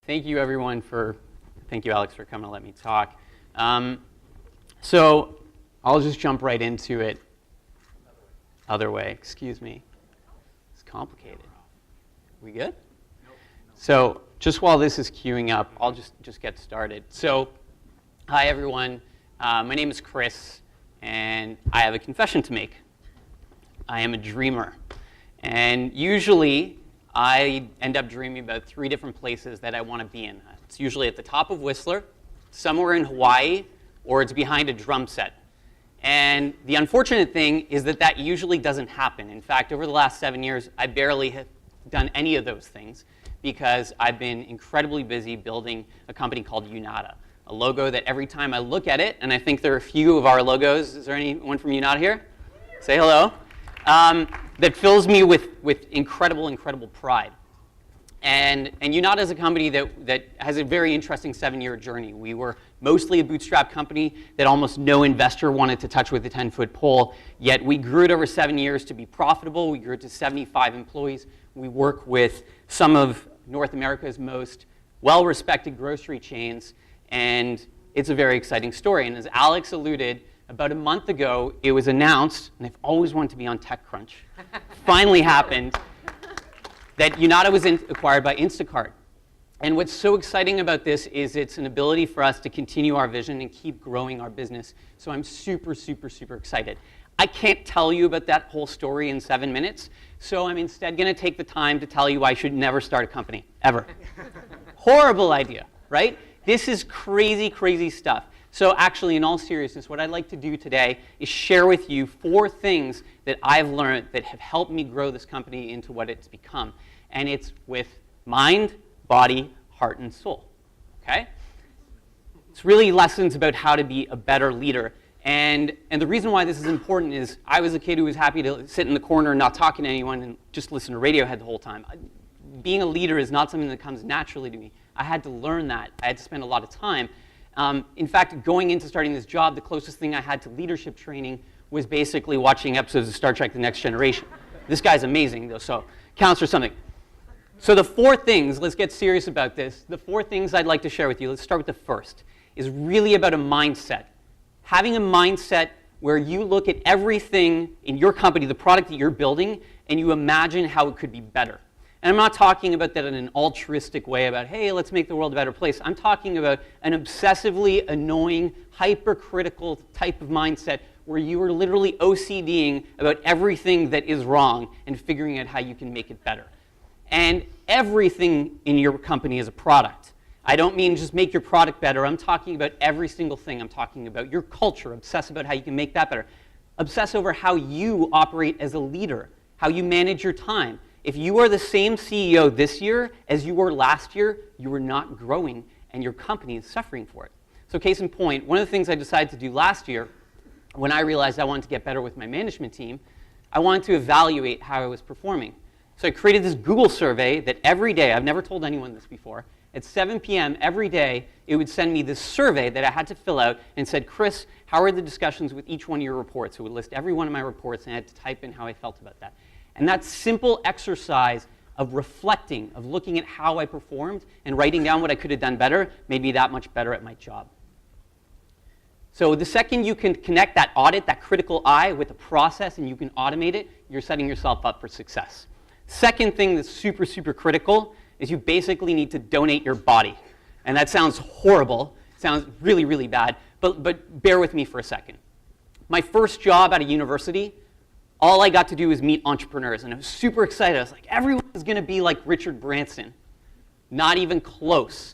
Thank you, everyone, thank you, Alex, for coming to let me talk. So I'll just jump right into it. Other way, excuse me. It's complicated. We good? So just while this is queuing up, I'll just get started. So hi, everyone. My name is Chris, and I have a confession to make. I am a dreamer. And usually, I end up dreaming about 3 different places that I want to be in. It's usually at the top of Whistler, somewhere in Hawaii, or it's behind a drum set. And the unfortunate thing is that usually doesn't happen. In fact, over the last 7 years, I barely have done any of those things because I've been incredibly busy building a company called Unata, a logo that every time I look at it, and I think there are a few of our logos. Is there anyone from Unata here? Say hello. That fills me with incredible, incredible pride. And Unata is a company that has a very interesting 7-year journey. We were mostly a bootstrap company that almost no investor wanted to touch with a 10-foot pole, yet we grew it over 7 years to be profitable. We grew it to 75 employees. We work with some of North America's most well-respected grocery chains, and it's a very exciting story. And as Alex alluded, about a month ago, it was announced, and I've always wanted to be on TechCrunch, finally happened, that Unata was acquired by Instacart. And what's so exciting about this is it's an ability for us to continue our vision and keep growing our business. So I'm super, super, super excited. I can't tell you about that whole story in 7 minutes, so I'm instead going to take the time to tell you why I should never start a company, ever. Horrible idea, right? This is crazy, crazy stuff. So actually, in all seriousness, what I'd like to do today is share with you 4 things that I've learned that have helped me grow this company into what it's become. And it's with mind, body, heart, and soul. Okay? It's really lessons about how to be a better leader. And the reason why this is important is I was a kid who was happy to sit in the corner and not talking to anyone and just listen to Radiohead the whole time. Being a leader is not something that comes naturally to me. I had to learn that. I had to spend a lot of time. In fact, going into starting this job, the closest thing I had to leadership training was basically watching episodes of Star Trek: The Next Generation. This guy's amazing, though, so counts for something. So the 4 things, let's get serious about this. The 4 things I'd like to share with you, let's start with the first, is really about a mindset. Having a mindset where you look at everything in your company, the product that you're building, and you imagine how it could be better. And I'm not talking about that in an altruistic way about, hey, let's make the world a better place. I'm talking about an obsessively annoying, hypercritical type of mindset where you are literally OCDing about everything that is wrong and figuring out how you can make it better. And everything in your company is a product. I don't mean just make your product better. I'm talking about every single thing. I'm talking about your culture. Obsess about how you can make that better. Obsess over how you operate as a leader, how you manage your time. If you are the same CEO this year as you were last year, you are not growing, and your company is suffering for it. So case in point, one of the things I decided to do last year, when I realized I wanted to get better with my management team, I wanted to evaluate how I was performing. So I created this Google survey that every day, I've never told anyone this before, at 7 p.m. every day, it would send me this survey that I had to fill out and said, Chris, how are the discussions with each one of your reports? It would list every one of my reports, and I had to type in how I felt about that. And that simple exercise of reflecting, of looking at how I performed and writing down what I could have done better made me that much better at my job. So the second you can connect that audit, that critical eye with a process and you can automate it, you're setting yourself up for success. Second thing that's super, super critical is you basically need to donate your body. And that sounds horrible. It sounds really, really bad. But bear with me for a second. My first job out of university, all I got to do was meet entrepreneurs, and I was super excited. I was like, everyone is going to be like Richard Branson. Not even close.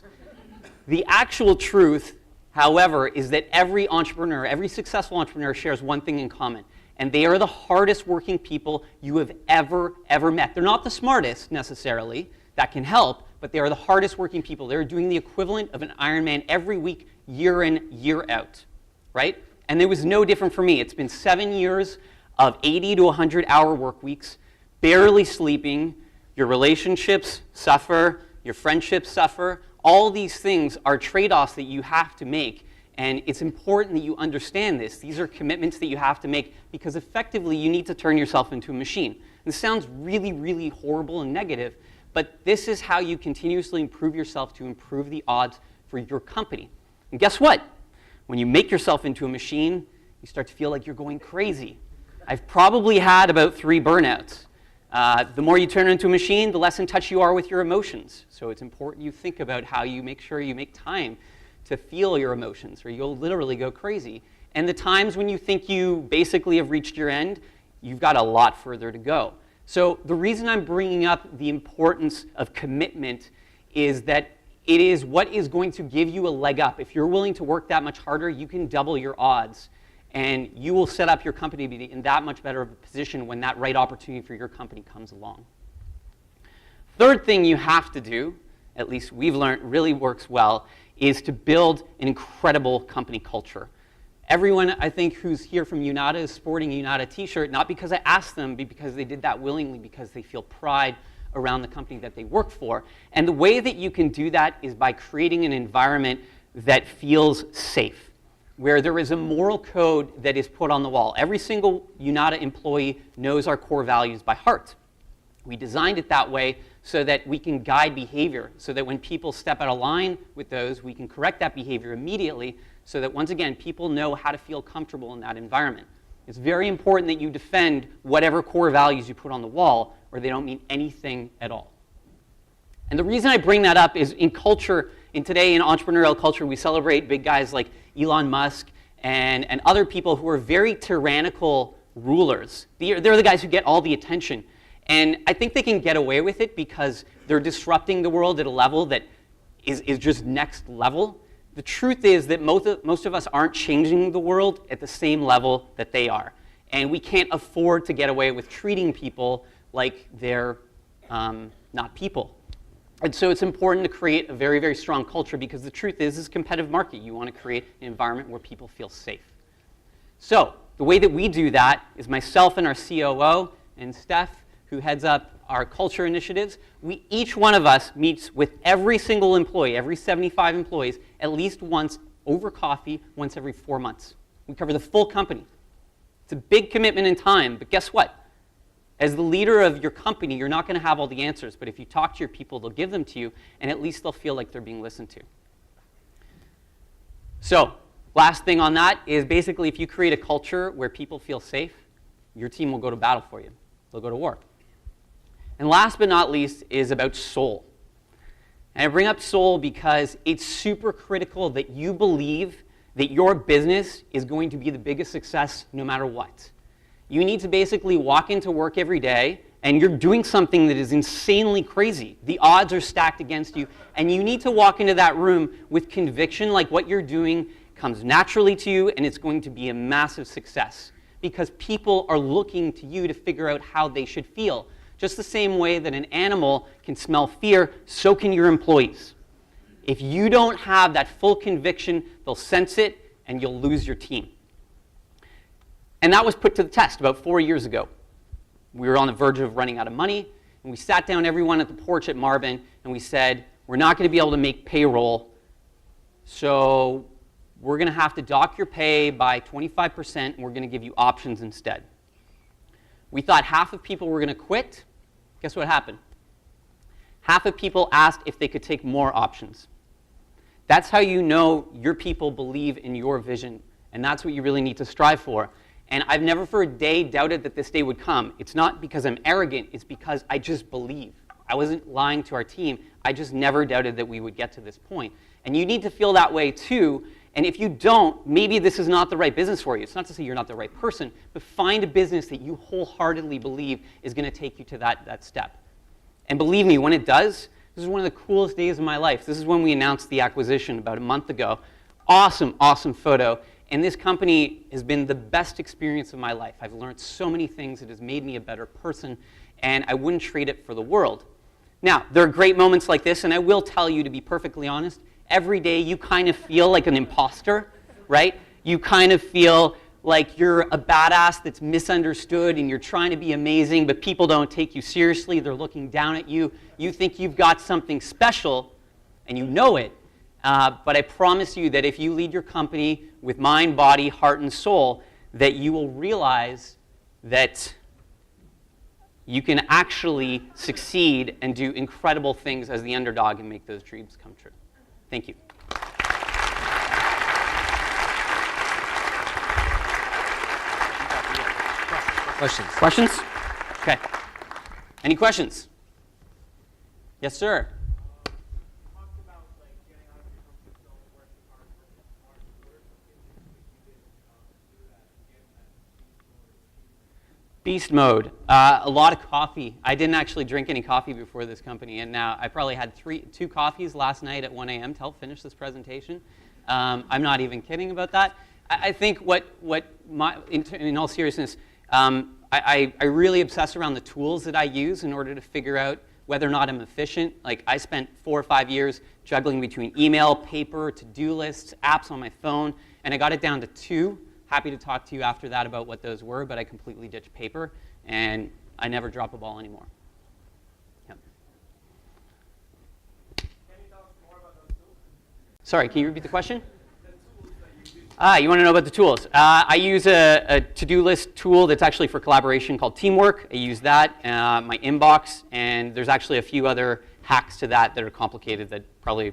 The actual truth, however, is that every entrepreneur, every successful entrepreneur shares one thing in common, and they are the hardest working people you have ever met. They're not the smartest, necessarily. That can help, but they are the hardest working people. They're doing the equivalent of an Ironman every week, year in, year out, right? And it was no different for me. It's been 7 years of 80 to 100-hour work weeks, barely sleeping. Your relationships suffer, your friendships suffer. All these things are trade-offs that you have to make, and it's important that you understand this. These are commitments that you have to make because effectively you need to turn yourself into a machine. This sounds really, really horrible and negative, but this is how you continuously improve yourself to improve the odds for your company. And guess what? When you make yourself into a machine, you start to feel like you're going crazy. I've probably had about 3 burnouts. The more you turn into a machine, the less in touch you are with your emotions. So it's important you think about how you make sure you make time to feel your emotions, or you'll literally go crazy. And the times when you think you basically have reached your end, you've got a lot further to go. So the reason I'm bringing up the importance of commitment is that it is what is going to give you a leg up. If you're willing to work that much harder, you can double your odds. And you will set up your company to be in that much better of a position when that right opportunity for your company comes along. Third thing you have to do, at least we've learned really works well, is to build an incredible company culture. Everyone, I think, who's here from Unata is sporting a Unata t-shirt, not because I asked them, but because they did that willingly, because they feel pride around the company that they work for. And the way that you can do that is by creating an environment that feels safe, where there is a moral code that is put on the wall. Every single Unata employee knows our core values by heart. We designed it that way so that we can guide behavior, so that when people step out of line with those, we can correct that behavior immediately, so that, once again, people know how to feel comfortable in that environment. It's very important that you defend whatever core values you put on the wall, or they don't mean anything at all. And the reason I bring that up is in culture, today in entrepreneurial culture, we celebrate big guys like Elon Musk and other people who are very tyrannical rulers. They're the guys who get all the attention. And I think they can get away with it because they're disrupting the world at a level that is just next level. The truth is that most of us aren't changing the world at the same level that they are. And we can't afford to get away with treating people like they're not people. And so it's important to create a very, very strong culture, because the truth is, it's a competitive market. You want to create an environment where people feel safe. So the way that we do that is myself and our COO and Steph, who heads up our culture initiatives. Each one of us meets with every single employee, every 75 employees, at least once over coffee, once every 4 months. We cover the full company. It's a big commitment in time, but guess what? As the leader of your company, you're not going to have all the answers, but if you talk to your people, they'll give them to you, and at least they'll feel like they're being listened to. So, last thing on that is basically if you create a culture where people feel safe, your team will go to battle for you. They'll go to war. And last but not least is about soul. And I bring up soul because it's super critical that you believe that your business is going to be the biggest success no matter what. You need to basically walk into work every day and you're doing something that is insanely crazy. The odds are stacked against you, and you need to walk into that room with conviction, like what you're doing comes naturally to you and it's going to be a massive success, because people are looking to you to figure out how they should feel. Just the same way that an animal can smell fear, so can your employees. If you don't have that full conviction, they'll sense it and you'll lose your team. And that was put to the test about 4 years ago. We were on the verge of running out of money, and we sat down everyone at the porch at Marvin, and we said, we're not going to be able to make payroll, so we're going to have to dock your pay by 25%, and we're going to give you options instead. We thought half of people were going to quit. Guess what happened? Half of people asked if they could take more options. That's how you know your people believe in your vision, and that's what you really need to strive for. And I've never for a day doubted that this day would come. It's not because I'm arrogant, it's because I just believe. I wasn't lying to our team. I just never doubted that we would get to this point. And you need to feel that way too. And if you don't, maybe this is not the right business for you. It's not to say you're not the right person, but find a business that you wholeheartedly believe is going to take you to that step. And believe me, when it does, this is one of the coolest days of my life. This is when we announced the acquisition about a month ago. Awesome, awesome photo. And this company has been the best experience of my life. I've learned so many things. It has made me a better person, and I wouldn't trade it for the world. Now, there are great moments like this, and I will tell you, to be perfectly honest, every day you kind of feel like an imposter, right? You kind of feel like you're a badass that's misunderstood, and you're trying to be amazing, but people don't take you seriously. They're looking down at you. You think you've got something special, and you know it. But I promise you that if you lead your company with mind, body, heart, and soul, that you will realize that you can actually succeed and do incredible things as the underdog and make those dreams come true. Thank you. Questions? Questions? Okay. Any questions? Yes, sir. Beast mode. A lot of coffee. I didn't actually drink any coffee before this company, and now I probably had two coffees last night at 1 a.m. to help finish this presentation. I'm not even kidding about that. I think in all seriousness, I really obsess around the tools that I use in order to figure out whether or not I'm efficient. Like, I spent 4 or 5 years juggling between email, paper, to-do lists, apps on my phone, and I got it down to 2. Happy to talk to you after that about what those were, but I completely ditched paper, and I never drop a ball anymore. Yep. Can you tell us more about those tools? Sorry, can you repeat the question? You want to know about the tools. I use a to-do list tool that's actually for collaboration called Teamwork. I use that, my inbox, and there's actually a few other hacks to that are complicated that probably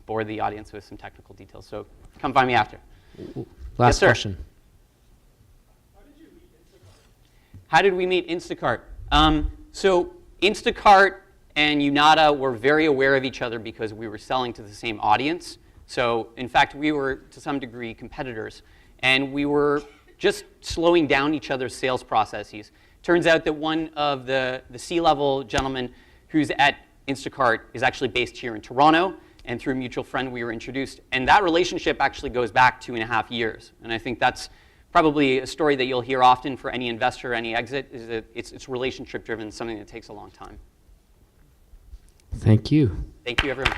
bore the audience with some technical details. So come find me after. Last question. How did we meet Instacart? So Instacart and Unata were very aware of each other because we were selling to the same audience. So in fact, we were to some degree competitors, and we were just slowing down each other's sales processes. Turns out that one of the C-level gentlemen who's at Instacart is actually based here in Toronto, and through a mutual friend we were introduced. And that relationship actually goes back 2.5 years. And I think that's probably a story that you'll hear often for any investor, any exit, is that it's relationship driven, something that takes a long time. Thank you. Thank you, everyone.